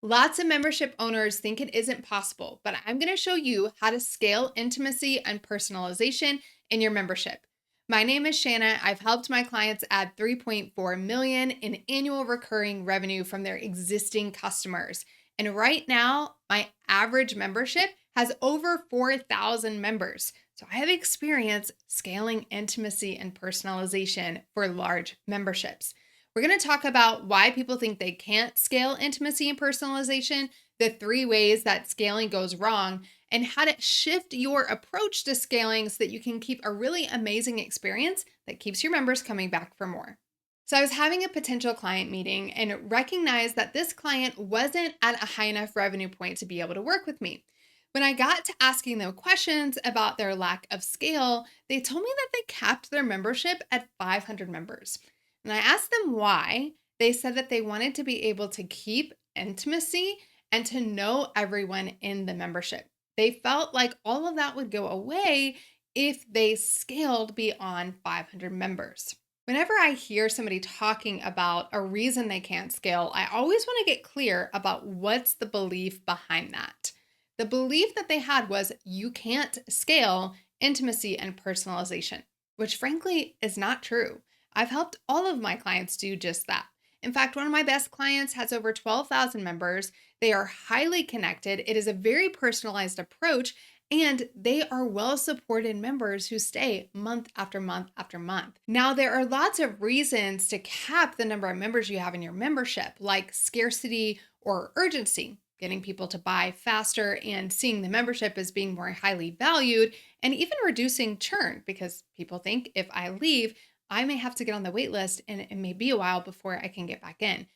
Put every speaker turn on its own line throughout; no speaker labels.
Lots of membership owners think it isn't possible, but I'm going to show you how to scale intimacy and personalization in your membership. My name is Shana. I've helped my clients add 3.4 million in annual recurring revenue from their existing customers. And right now, my average membership has over 4,000 members. So I have experience scaling intimacy and personalization for large memberships. We're going to talk about why people think they can't scale intimacy and personalization, the three ways that scaling goes wrong, and how to shift your approach to scaling so that you can keep a really amazing experience that keeps your members coming back for more. So, I was having a potential client meeting and recognized that this client wasn't at a high enough revenue point to be able to work with me. When I got to asking them questions about their lack of scale, they told me that they capped their membership at 500 members. And I asked them why. They said that they wanted to be able to keep intimacy and to know everyone in the membership. They felt like all of that would go away if they scaled beyond 500 members. Whenever I hear somebody talking about a reason they can't scale, I always want to get clear about what's the belief behind that. The belief that they had was you can't scale intimacy and personalization, which frankly is not true. I've helped all of my clients do just that. In fact, one of my best clients has over 12,000 members. They are highly connected. It is a very personalized approach, and they are well supported members who stay month after month after month. Now, there are lots of reasons to cap the number of members you have in your membership, like scarcity or urgency, getting people to buy faster and seeing the membership as being more highly valued, and even reducing churn because people think if I leave, I may have to get on the wait list and it may be a while before I can get back in.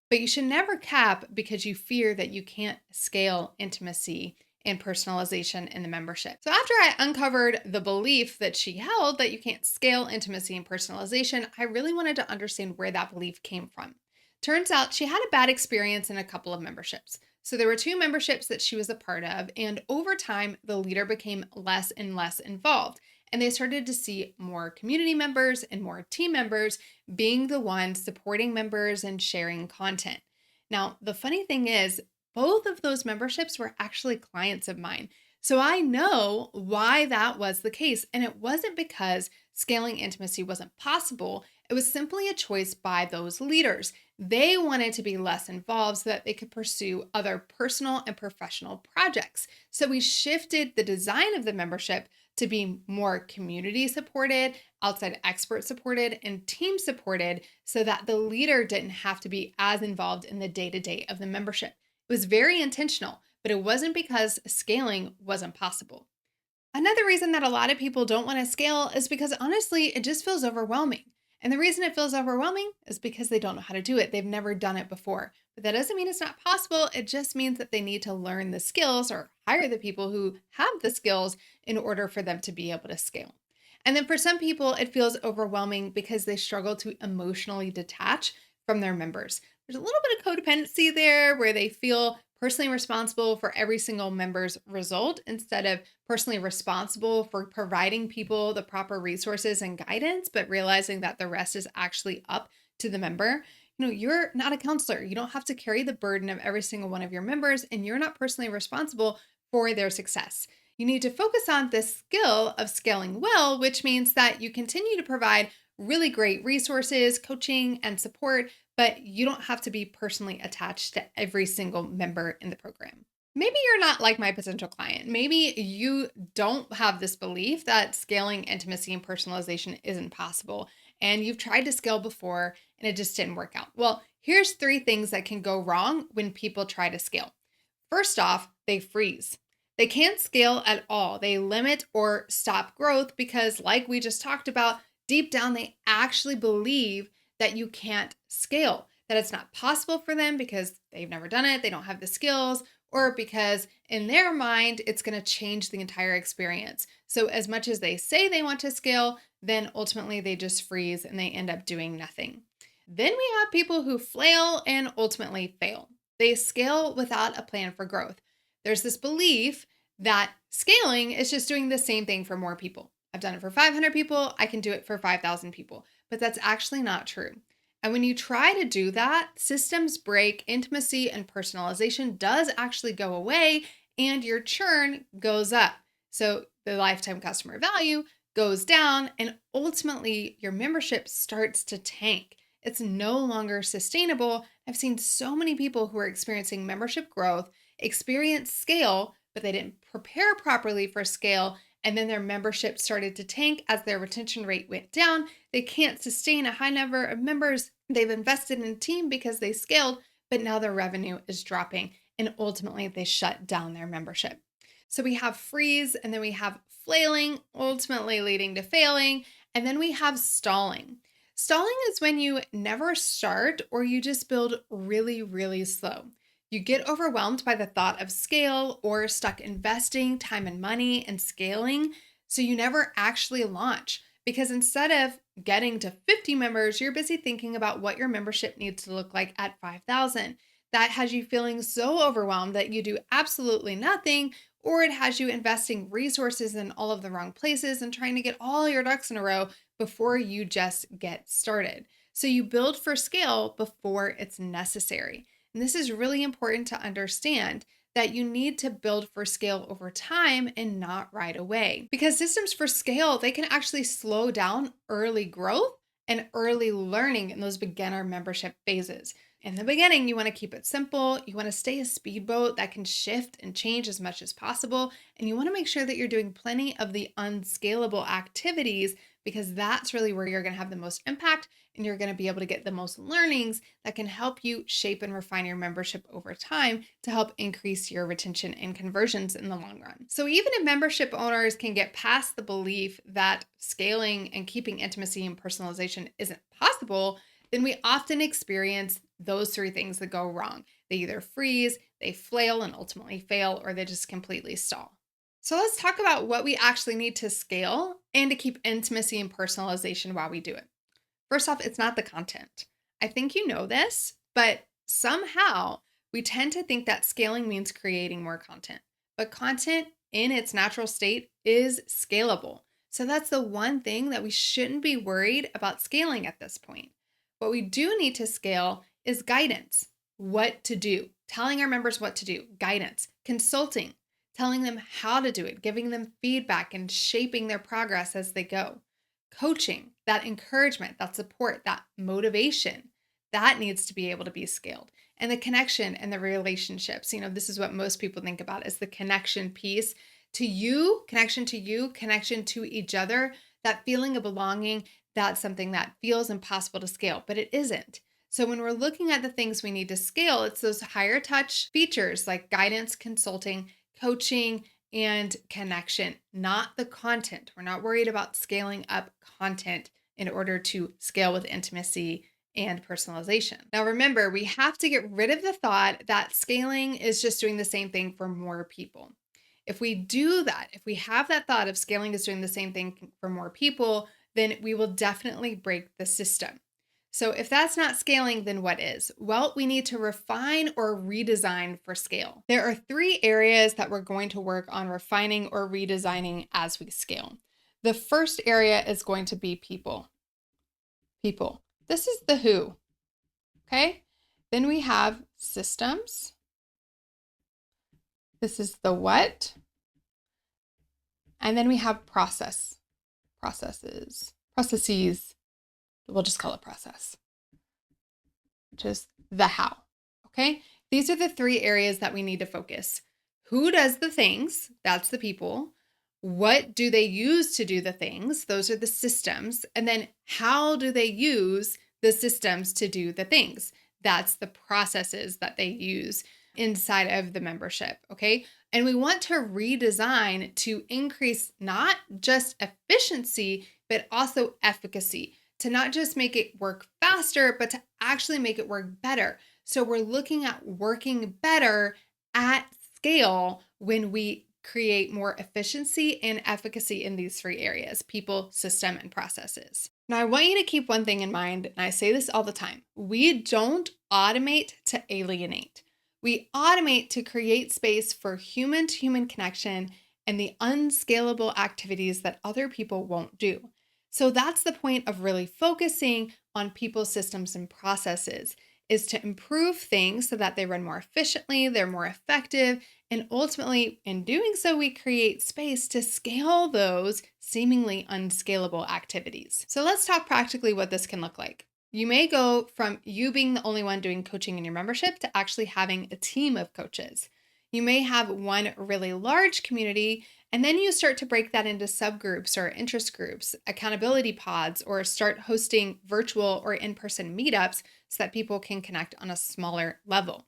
But you should never cap because you fear that you can't scale intimacy and personalization in the membership. So after I uncovered the belief that she held that you can't scale intimacy and personalization, I really wanted to understand where that belief came from. Turns out she had a bad experience in a couple of memberships. So there were two memberships that she was a part of, and over time, the leader became less and less involved. And they started to see more community members and more team members being the ones supporting members and sharing content. Now, the funny thing is, both of those memberships were actually clients of mine. So I know why that was the case. And it wasn't because scaling intimacy wasn't possible, it was simply a choice by those leaders. They wanted to be less involved so that they could pursue other personal and professional projects. So we shifted the design of the membership to be more community supported, outside expert supported, and team supported so that the leader didn't have to be as involved in the day-to-day of the membership. It was very intentional, but it wasn't because scaling wasn't possible. Another reason that a lot of people don't want to scale is because honestly, it just feels overwhelming. And the reason it feels overwhelming is because they don't know how to do it. They've never done it before. But that doesn't mean it's not possible. It just means that they need to learn the skills or hire the people who have the skills in order for them to be able to scale. And then for some people, it feels overwhelming because they struggle to emotionally detach from their members. There's a little bit of codependency there where they feel personally responsible for every single member's result instead of personally responsible for providing people the proper resources and guidance, but realizing that the rest is actually up to the member. You're not a counselor. You don't have to carry the burden of every single one of your members, and you're not personally responsible for their success. You need to focus on the skill of scaling well, which means that you continue to provide really great resources, coaching, and support, but you don't have to be personally attached to every single member in the program. Maybe you're not like my potential client. Maybe you don't have this belief that scaling intimacy and personalization isn't possible, and you've tried to scale before and it just didn't work out. Well, here's three things that can go wrong when people try to scale. First off, they freeze. They can't scale at all. They limit or stop growth because, like we just talked about, deep down, they actually believe that you can't scale, that it's not possible for them because they've never done it, they don't have the skills, or because in their mind, it's going to change the entire experience. So, as much as they say they want to scale, then ultimately they just freeze and they end up doing nothing. Then we have people who flail and ultimately fail. They scale without a plan for growth. There's this belief that scaling is just doing the same thing for more people. I've done it for 500 people, I can do it for 5,000 people. But that's actually not true. And when you try to do that, systems break, intimacy and personalization does actually go away, and your churn goes up. So the lifetime customer value goes down, and ultimately your membership starts to tank. It's no longer sustainable. I've seen so many people who are experiencing membership growth experience scale, but they didn't prepare properly for scale. And then their membership started to tank as their retention rate went down. They can't sustain a high number of members. They've invested in a team because they scaled, but now their revenue is dropping. And ultimately, they shut down their membership. So we have freeze, and then we have flailing, ultimately leading to failing. And then we have stalling. Stalling is when you never start or you just build really, really slow. You get overwhelmed by the thought of scale or stuck investing time and money in scaling, so you never actually launch because instead of getting to 50 members, you're busy thinking about what your membership needs to look like at 5,000. That has you feeling so overwhelmed that you do absolutely nothing, or it has you investing resources in all of the wrong places and trying to get all your ducks in a row before you just get started. So you build for scale before it's necessary. And this is really important to understand that you need to build for scale over time and not right away. Because systems for scale, they can actually slow down early growth and early learning in those beginner membership phases. In the beginning, you want to keep it simple. You want to stay a speedboat that can shift and change as much as possible. And you want to make sure that you're doing plenty of the unscalable activities because that's really where you're going to have the most impact and you're going to be able to get the most learnings that can help you shape and refine your membership over time to help increase your retention and conversions in the long run. So even if membership owners can get past the belief that scaling and keeping intimacy and personalization isn't possible, then we often experience those three things that go wrong. They either freeze, they flail and ultimately fail, or they just completely stall. So let's talk about what we actually need to scale and to keep intimacy and personalization while we do it. First off, it's not the content. I think you know this, but somehow we tend to think that scaling means creating more content. But content in its natural state is scalable. So that's the one thing that we shouldn't be worried about scaling at this point. What we do need to scale is guidance, what to do, telling our members what to do, guidance, consulting, telling them how to do it, giving them feedback and shaping their progress as they go. Coaching, that encouragement, that support, that motivation, that needs to be able to be scaled. And the connection and the relationships, this is what most people think about is the connection piece to you, connection to each other, that feeling of belonging. That's something that feels impossible to scale, but it isn't. So when we're looking at the things we need to scale, it's those higher touch features like guidance, consulting, coaching, and connection, not the content. We're not worried about scaling up content in order to scale with intimacy and personalization. Now, remember, we have to get rid of the thought that scaling is just doing the same thing for more people. If we do that, if we have that thought of scaling is doing the same thing for more people, then we will definitely break the system. So if that's not scaling, then what is? Well, we need to refine or redesign for scale. There are 3 areas that we're going to work on refining or redesigning as we scale. The first area is going to be people. People. This is the who. Okay? Then we have systems. This is the what. And then we have processes. We'll just call it process, which is the how. Okay. These are the 3 areas that we need to focus. Who does the things? That's the people. What do they use to do the things? Those are the systems. And then how do they use the systems to do the things? That's the processes that they use inside of the membership. Okay. And we want to redesign to increase not just efficiency, but also efficacy, to not just make it work faster, but to actually make it work better. So we're looking at working better at scale when we create more efficiency and efficacy in these 3 areas: people, system, and processes. Now, I want you to keep one thing in mind, and I say this all the time. We don't automate to alienate. We automate to create space for human-to-human connection and the unscalable activities that other people won't do. So that's the point of really focusing on people's systems and processes is to improve things so that they run more efficiently, they're more effective, and ultimately in doing so we create space to scale those seemingly unscalable activities. So let's talk practically what this can look like. You may go from you being the only one doing coaching in your membership to actually having a team of coaches. You may have one really large community, and then you start to break that into subgroups or interest groups, accountability pods, or start hosting virtual or in person meetups so that people can connect on a smaller level.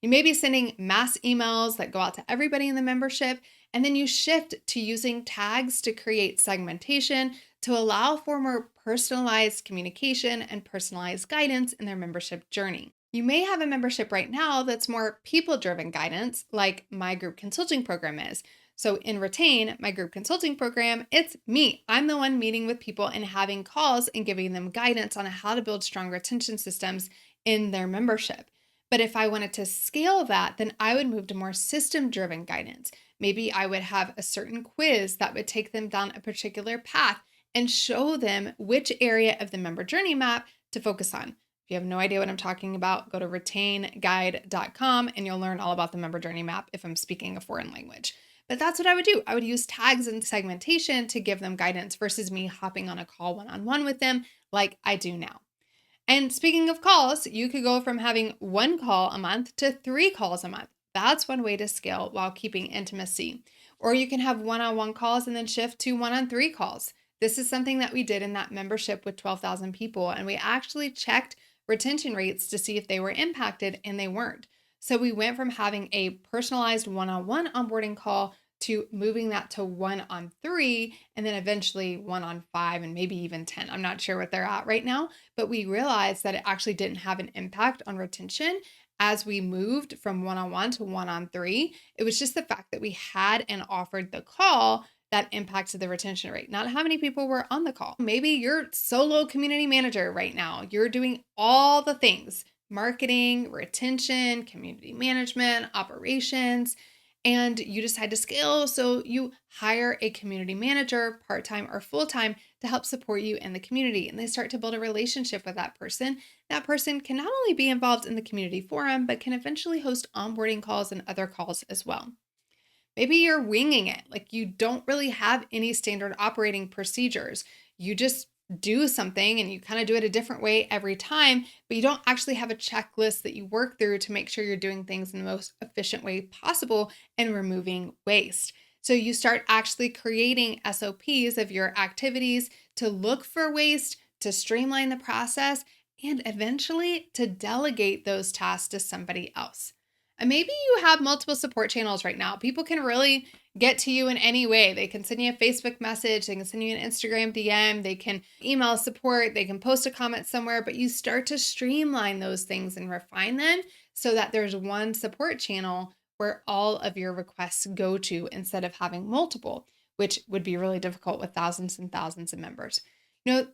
You may be sending mass emails that go out to everybody in the membership, and then you shift to using tags to create segmentation to allow for more personalized communication and personalized guidance in their membership journey. You may have a membership right now that's more people driven guidance, like my group consulting program is. So, in Retain, my group consulting program, it's me. I'm the one meeting with people and having calls and giving them guidance on how to build strong retention systems in their membership. But if I wanted to scale that, then I would move to more system driven guidance. Maybe I would have a certain quiz that would take them down a particular path and show them which area of the member journey map to focus on. If you have no idea what I'm talking about, go to retainguide.com and you'll learn all about the member journey map if I'm speaking a foreign language. But that's what I would do. I would use tags and segmentation to give them guidance versus me hopping on a call one-on-one with them like I do now. And speaking of calls, you could go from having one call a month to 3 calls a month. That's one way to scale while keeping intimacy. Or you can have one-on-one calls and then shift to one-on-3 calls. This is something that we did in that membership with 12,000 people, and we actually checked retention rates to see if they were impacted, and they weren't. So we went from having a personalized one-on-one onboarding call to moving that to 1-on-3, and then eventually 1-on-5, and maybe even 10. I'm not sure what they're at right now, but we realized that it actually didn't have an impact on retention as we moved from 1-on-1 to 1-on-3. It was just the fact that we had and offered the call that impacted the retention rate, not how many people were on the call. Maybe you're solo community manager right now. You're doing all the things: marketing, retention, community management, operations, and you decide to scale. So you hire a community manager, part-time or full-time, to help support you in the community. And they start to build a relationship with that person. That person can not only be involved in the community forum, but can eventually host onboarding calls and other calls as well. Maybe you're winging it, like you don't really have any standard operating procedures. You just do something and you kind of do it a different way every time, but you don't actually have a checklist that you work through to make sure you're doing things in the most efficient way possible and removing waste. So you start actually creating SOPs of your activities to look for waste, to streamline the process, and eventually to delegate those tasks to somebody else. And maybe you have multiple support channels right now. People can really get to you in any way. They can send you a Facebook message, they can send you an Instagram DM, they can email support, they can post a comment somewhere, but you start to streamline those things and refine them so that there's one support channel where all of your requests go to instead of having multiple, which would be really difficult with thousands and thousands of members.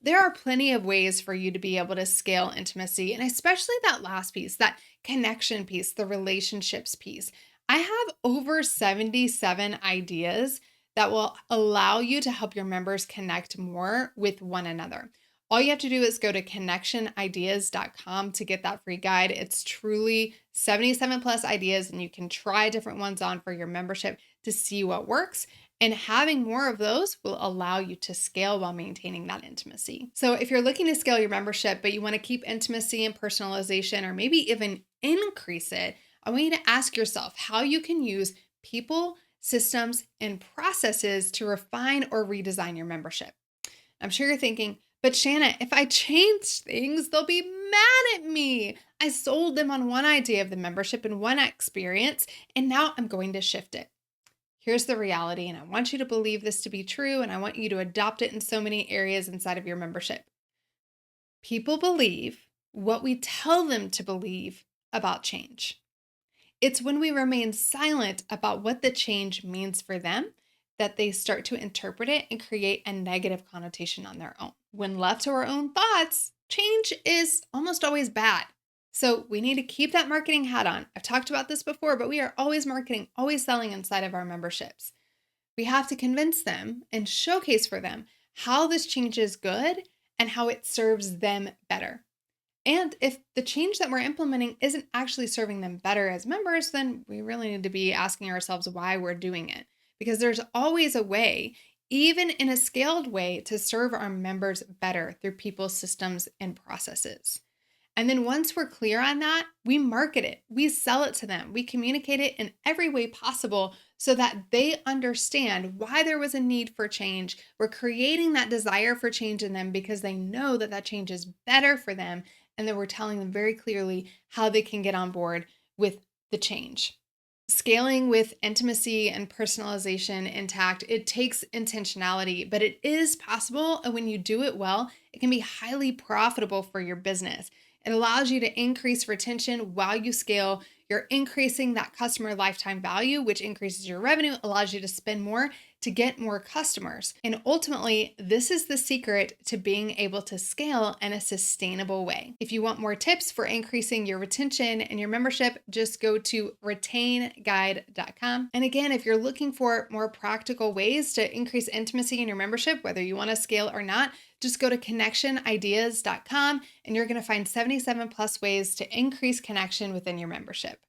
There are plenty of ways for you to be able to scale intimacy, and especially that last piece, that connection piece, the relationships piece. I have over 77 ideas that will allow you to help your members connect more with one another. All you have to do is go to connectionideas.com to get that free guide. It's truly 77 plus ideas, and you can try different ones on for your membership to see what works. And having more of those will allow you to scale while maintaining that intimacy. So if you're looking to scale your membership, but you want to keep intimacy and personalization, or maybe even increase it, I want you to ask yourself how you can use people, systems, and processes to refine or redesign your membership. I'm sure you're thinking, but Shana, if I change things, they'll be mad at me. I sold them on one idea of the membership and one experience, and now I'm going to shift it. Here's the reality, and I want you to believe this to be true, and I want you to adopt it in so many areas inside of your membership. People believe what we tell them to believe about change. It's when we remain silent about what the change means for them that they start to interpret it and create a negative connotation on their own. When left to our own thoughts, change is almost always bad. So we need to keep that marketing hat on. I've talked about this before, but we are always marketing, always selling inside of our memberships. We have to convince them and showcase for them how this change is good and how it serves them better. And if the change that we're implementing isn't actually serving them better as members, then we really need to be asking ourselves why we're doing it. Because there's always a way, even in a scaled way, to serve our members better through people, systems, and processes. And then once we're clear on that, we market it, we sell it to them, we communicate it in every way possible so that they understand why there was a need for change. We're creating that desire for change in them because they know that that change is better for them. And then we're telling them very clearly how they can get on board with the change. Scaling with intimacy and personalization intact, it takes intentionality, but it is possible. And when you do it well, it can be highly profitable for your business. It allows you to increase retention while you scale. You're increasing that customer lifetime value, which increases your revenue, allows you to spend more to get more customers. And ultimately, this is the secret to being able to scale in a sustainable way. If you want more tips for increasing your retention and your membership, just go to retainguide.com. And again, if you're looking for more practical ways to increase intimacy in your membership, whether you want to scale or not, just go to connectionideas.com and you're going to find 77 plus ways to increase connection within your membership.